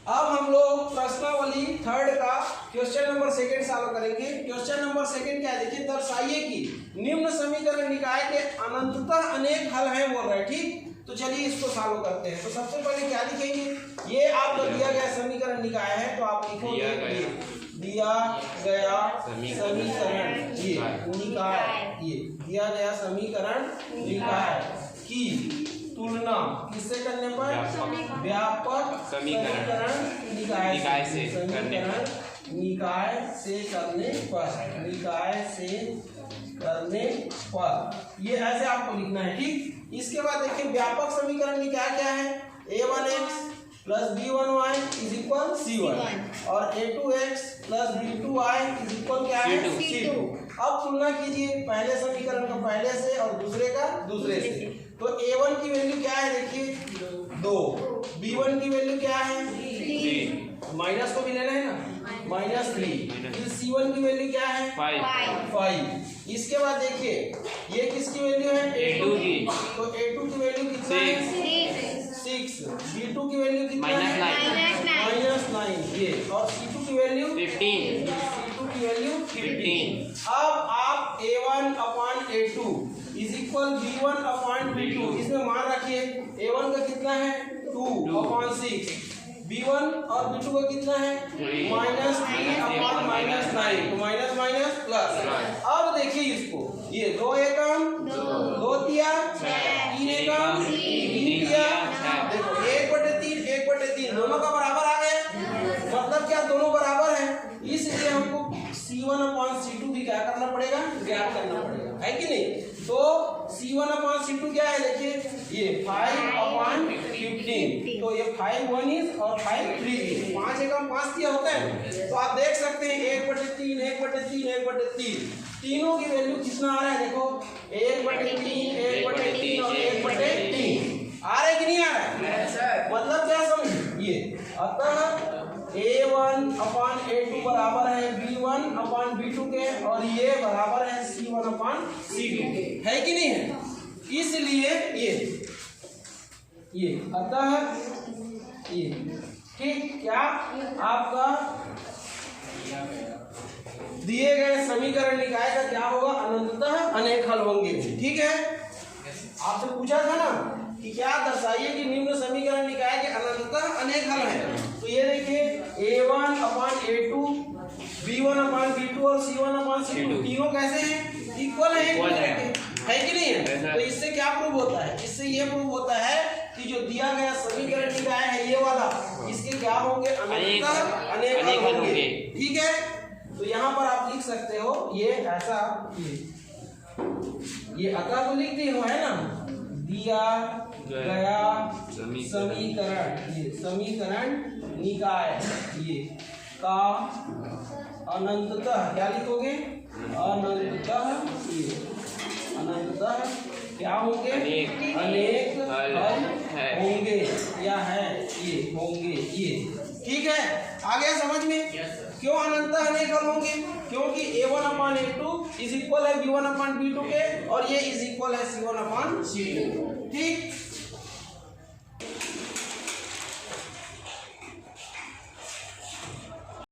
अब हम लोग प्रश्नावली थर्ड का क्वेश्चन नंबर सेकंड सॉल्व करेंगे। क्वेश्चन नंबर सेकंड क्या है देखिए, दर्शाइए कि निम्न समीकरण निकाय के अनंततः अनेक हल हैं बोल रहा है। ठीक, तो चलिए इसको सॉल्व करते हैं। तो सबसे पहले क्या लिखेंगे, ये आपका दिया गया समीकरण निकाय है तो आप लिखोगे दिया गया समीकरण ये निकाय, ये दिया गया समीकरण निकाय की तुलना किससे करने पर, व्यापक समीकरण निकाय से करने पर ये ऐसे आपको लिखना है। ठीक, इसके बाद देखिए व्यापक समीकरण निकाय क्या है, a1x plus b1y is equal c1 और a2x plus b2y is equal क्या है c2। अब तुलना कीजिए पहले समीकरण का पहले से और दूसरे का दूसरे से। तो a1 की वैल्यू क्या है देखिए 2, b1 की वैल्यू क्या है 3, माइनस को भी लेना है ना -3, फिर c1 की वैल्यू क्या है 5। इसके बाद देखिए ये किसकी वैल्यू है a2 की, तो a2 की वैल्यू कितना है 6, b2 की वैल्यू कितना है -9 ये, और c2 की वैल्यू 15, c2 की वैल्यू 15। अब आप a1 upon a2 is equal b1 upon b2 इसमें मान रखिए, a1 का कितना है 2 अपान 6, b1 और b2 का कितना है -3 अपान -9, तो माइनस माइनस प्लस। अब देखिए इसको, ये 2 एकम 2 तिया 3 एकम 3 तिया, देखो 1/3 1/3 दोनों का बराबर आ गया, मतलब क्या दोनों बराबर है, इसलिए हमको c1 अपान c2 भी क्या करना पड़ेगा, ज्ञात करना पड़ेगा, है कि नहीं। तो c1 अपान c2 क्या है देखिए ये 5 अपान 15, तो ये 5 1 इज और 5 3 इज, 5 एकम 5 तिया होता है। तो आप देख सकते हैं 1/3 1/3 1/3 तीनों की वैल्यू कितना आ रहा है देखो 1/3 1/3 और 1/3 आ रहा है कि नहीं आ रहा है, मतलब क्या समझिए, अतः a1 अपान a2 बराबर है b1 अपान b2 के, और ये बराबर है c1 अपान c2 के, है कि नहीं है। इसलिए ये अतः ये ठीक, क्या आपका दिए गए समीकरण निकाय का क्या होगा, अनंततः अनेक हल होंगे। ठीक है, आपसे पूछा था ना कि क्या दर्शाइए कि निम्न समीकरण निकाय के अनंततः अनेक हल हैं। तो ये देखिए a1 अपान a2 b1 अपान b2 और c1 अपान c2 तीनों कैसे हैं, इक्वल है कि नहीं है। तो इससे क्या प्रूव होता है, इससे ये प्रूव होता है कि जो दिया गया समीकरण निकाय है ये वाला, इसके क्या होंगे, अनंततः अनेक हल होंगे। ठीक है, तो यहाँ पर आप लिख सकते हो ये ऐसा, ये अतः तो लिख दिए हो है ना, दिया गया समीकरण, ये समीकरण निकाय ये का अनंततः क्या लिखोगे, अनंततः ये अनंततः क्या होंगे, अनेक हल होंगे या है ये होंगे ये। ठीक है, आ गया समझ में, क्यों अनंततः अनेक हल होंगे, क्योंकि a1 upon a2 is equal है b1 अपान b2 के, और ये इज इक्वल है c1 अपान c2। ठीक,